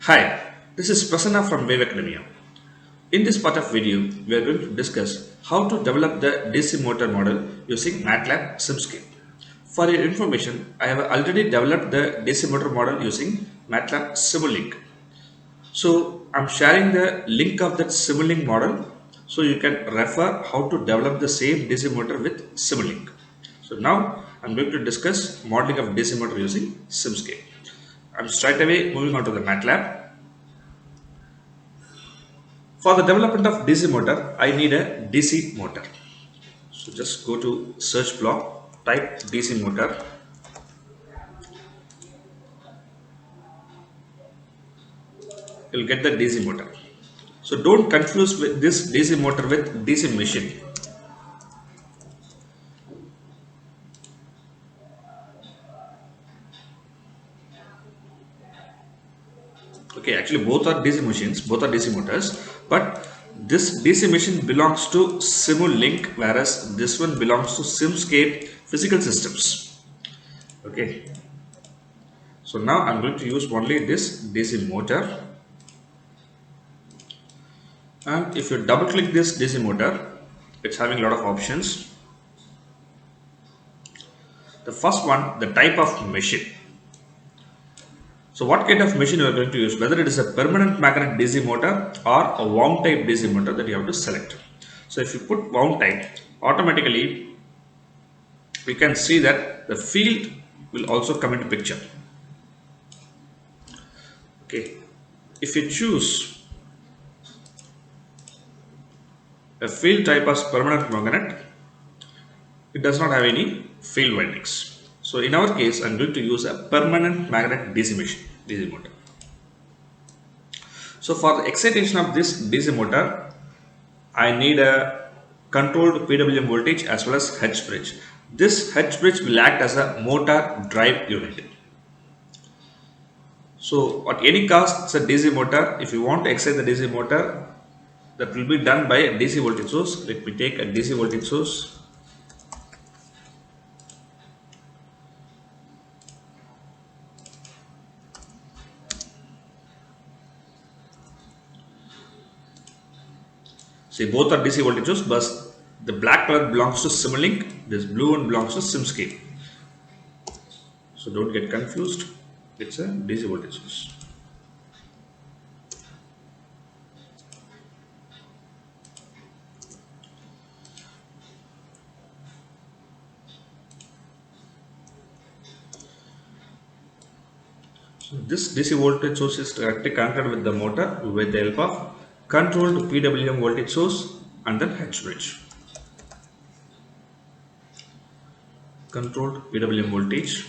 Hi, this is Prasanna from Wave Academia. In this part of video, we are going to discuss how to develop the DC motor model using Matlab Simscape. For your information, I have already developed the DC motor model using Matlab Simulink. So I'm sharing the link of that Simulink model so you can refer how to develop the same DC motor with Simulink. So now I'm going to discuss modeling of DC motor using Simscape. I'm straight away moving on to the MATLAB. For the development of DC motor, I need a DC motor. So just go to search block, type DC motor. You'll get the DC motor. So don't confuse with this DC motor with DC machine. Okay, actually both are DC machines, both are DC motors, but this DC machine belongs to Simulink, whereas this one belongs to Simscape physical systems. Okay, so now I'm going to use only this DC motor. And if you double click this DC motor, it's having a lot of options. The first one, the type of machine. So what kind of machine you are going to use, whether it is a permanent magnet DC motor or a wound type DC motor, that you have to select. So if you put wound type, automatically we can see that the field will also come into picture. Okay, if you choose a field type as permanent magnet, it does not have any field windings. So in our case, I'm going to use a permanent magnet DC machine, DC motor. So for the excitation of this DC motor, I need a controlled PWM voltage as well as H bridge. This H bridge will act as a motor drive unit. So at any cost, it's a DC motor. If you want to excite the DC motor, that will be done by a DC voltage source. Let me take a DC voltage source. See, both are DC voltage source, but the black color belongs to Simulink, this blue one belongs to Simscape. So don't get confused, it's a DC voltage source. So this DC voltage source is directly connected with the motor with the help of controlled PWM voltage source and then H bridge. Controlled PWM voltage.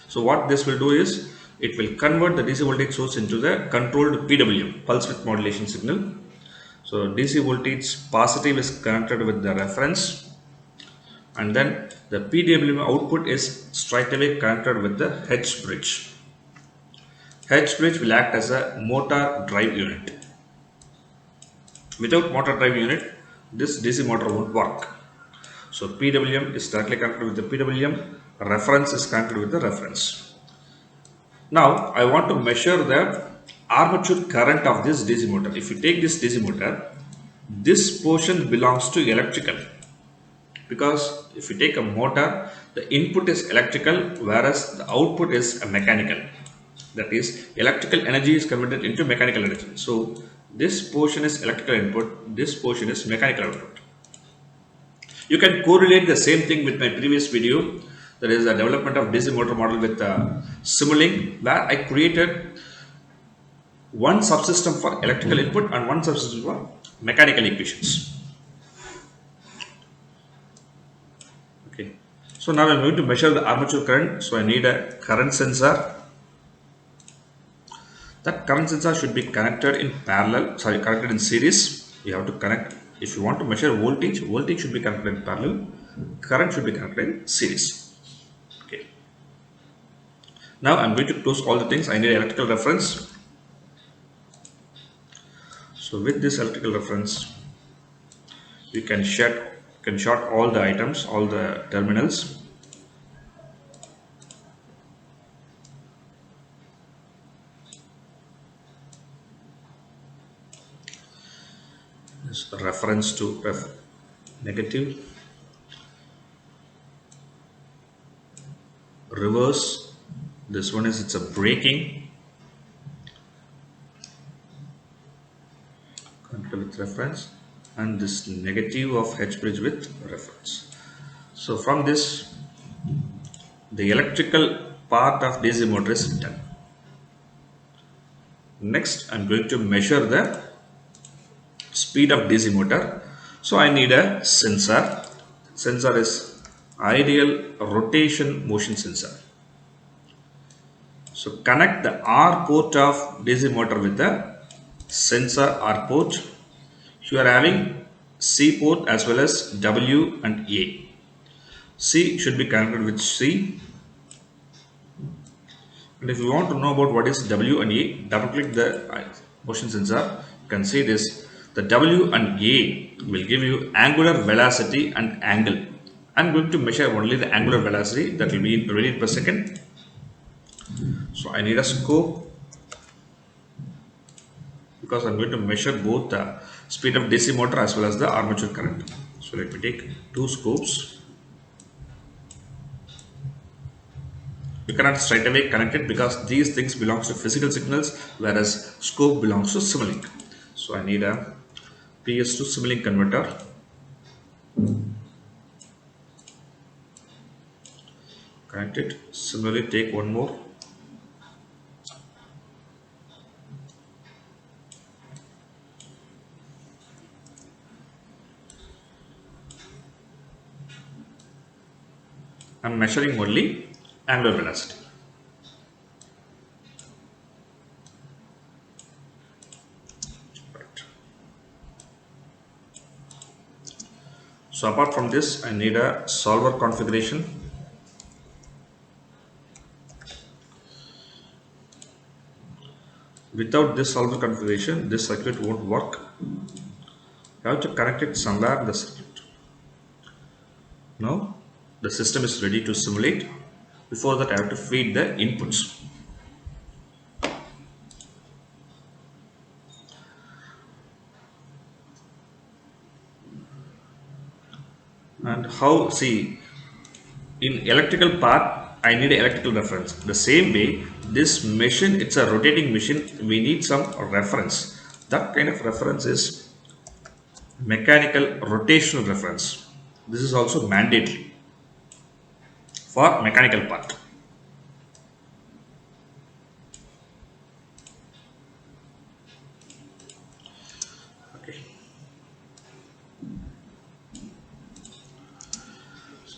So what this will do is, it will convert the DC voltage source into the controlled PWM, pulse width modulation signal. So DC voltage positive is connected with the reference, and then the PWM output is straight away connected with the H bridge. H bridge will act as a motor drive unit. Without motor drive unit, this DC motor won't work. So PWM is directly connected with the PWM, reference is connected with the reference. Now I want to measure the armature current of this DC motor. If you take this DC motor, this portion belongs to electrical, because if you take a motor, the input is electrical whereas the output is a mechanical. That is, electrical energy is converted into mechanical energy. So this portion is electrical input, this portion is mechanical output. You can correlate the same thing with my previous video, that is a development of DC motor model with Simulink, where I created one subsystem for electrical input and one subsystem for mechanical equations. Okay, so now I'm going to measure the armature current. So I need a current sensor. That current sensor should be connected in connected in series. You have to connect. If you want to measure voltage, voltage should be connected in parallel, current should be connected in series. Okay. Now I'm going to close all the things. I need electrical reference. So with this electrical reference, you can short all the items, all the terminals. is reference to negative, reverse. This one is it's a braking, connected with reference, and this negative of H bridge with reference. So from this, the electrical part of DC motor is done. Next, I'm going to measure the speed of DC motor. So I need a sensor. Sensor is ideal rotation motion sensor. So connect the R port of DC motor with the sensor R port. You are having C port as well as W and A. C should be connected with C. And if you want to know about what is W and A, double click the motion sensor. You can see this. The W and A will give you angular velocity and angle. I'm going to measure only the angular velocity, that will be in radian per second. So I need a scope because I'm going to measure both the speed of DC motor as well as the armature current. So let me take two scopes. You cannot straight away connect it because these things belongs to physical signals, whereas scope belongs to Simulink. So I need a PS to Simulink converter. Connect it. Similarly, take one more. I'm measuring only angular velocity. Right. So apart from this, I need a solver configuration. Without this solver configuration, this circuit won't work. You have to connect it somewhere in the circuit. Now the system is ready to simulate. Before that, I have to feed the inputs. And how, see, in electrical part, I need an electrical reference. The same way, this machine, it's a rotating machine, we need some reference. That kind of reference is mechanical rotational reference. This is also mandatory for mechanical part. Okay.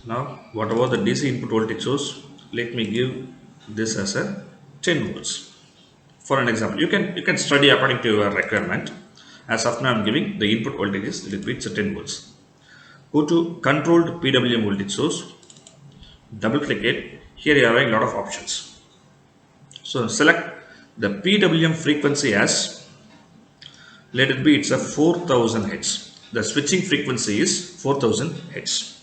Now, whatever the DC input voltage source, let me give this as a 10 volts. For an example, you can study according to your requirement. As of now, I'm giving the input voltage is little bit 10 volts. Go to controlled PWM voltage source. Double click it. Here you have a lot of options. So select the PWM frequency as, let it be, it's a 4000 Hz. The switching frequency is 4000 Hz.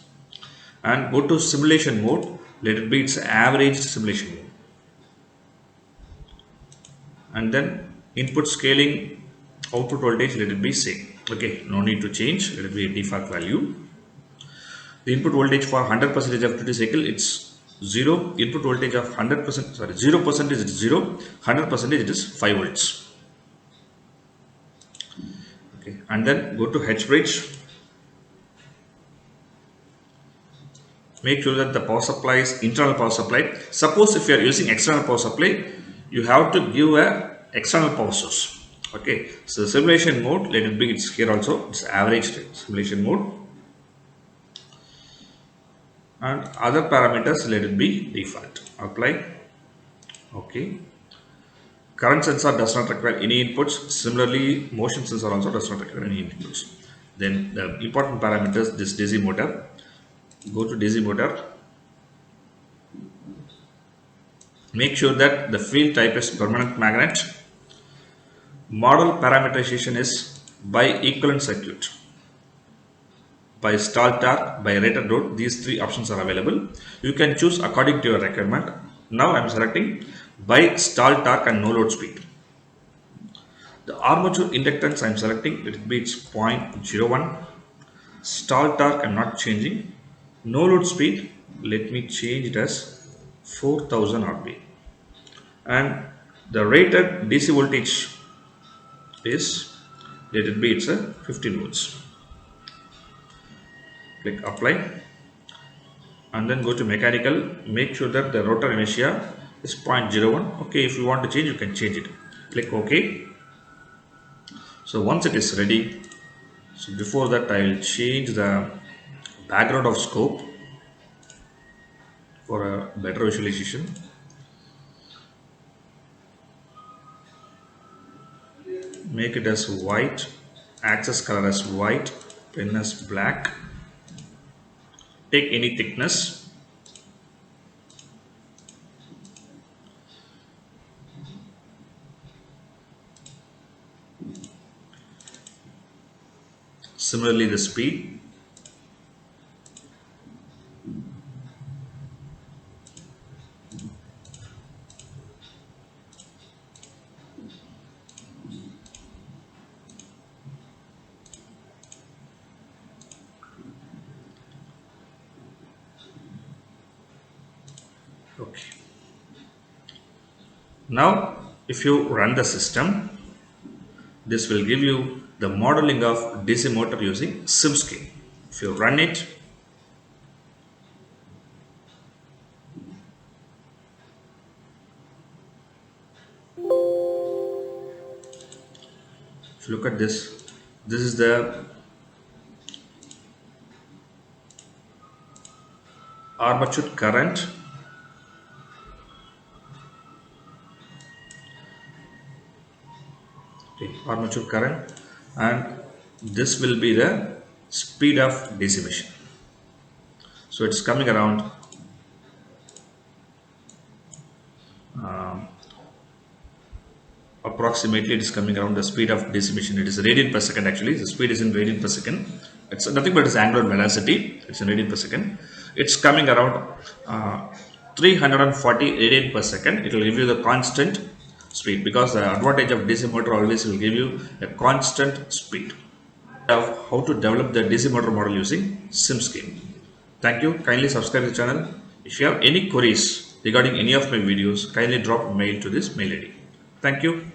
And go to simulation mode. Let it be, it's average simulation mode. And then input scaling, output voltage, let it be same. Okay, no need to change. Let it be a default value. The input voltage for 100% of duty cycle, it's 0. Input voltage of 100%, sorry, 0% is 0, 100% it is 5 volts. Okay, and then go to H bridge. Make sure that the power supply is internal power supply. Suppose if you are using external power supply, you have to give a external power source. Okay, so simulation mode, let it be, it's here also, it's average simulation mode. And other parameters, let it be default. Apply. Okay. Current sensor does not require any inputs. Similarly, motion sensor also does not require any inputs. Then the important parameters, this DC motor. Go to DC motor. Make sure that the field type is permanent magnet. Model parameterization is by equivalent circuit, by stall torque, by rated load. These three options are available. You can choose according to your requirement. Now I am selecting by stall torque and no load speed. The armature inductance I'm selecting, it be it's 0.01. Stall torque I'm not changing. No load speed, let me change it as 4000 RPM. And the rated DC voltage is, let it be it's a 15 volts. Click apply and then go to mechanical. Make sure that the rotor inertia is 0.01. Okay, if you want to change, you can change it. Click OK. So once it is ready, so before that I will change the background of scope for a better visualization. Make it as white, access color as white, pen as black. Take any thickness. Similarly the speed. Okay. Now if you run the system, this will give you the modeling of DC motor using Simscape. If you run it, if you look at this, this is the armature current. Okay, armature current, and this will be the speed of DC machine. So it's coming around approximately, it is coming around the speed of DC machine. It is radian per second actually. The speed is in radian per second. It's nothing but its angular velocity. It's in radian per second. It's coming around 340 radian per second. It will give you the constant speed, because the advantage of DC motor always will give you a constant speed. Of how to develop the DC motor model using Simscape. Thank you. Kindly subscribe to the channel. If you have any queries regarding any of my videos, kindly drop a mail to this mail ID. Thank you.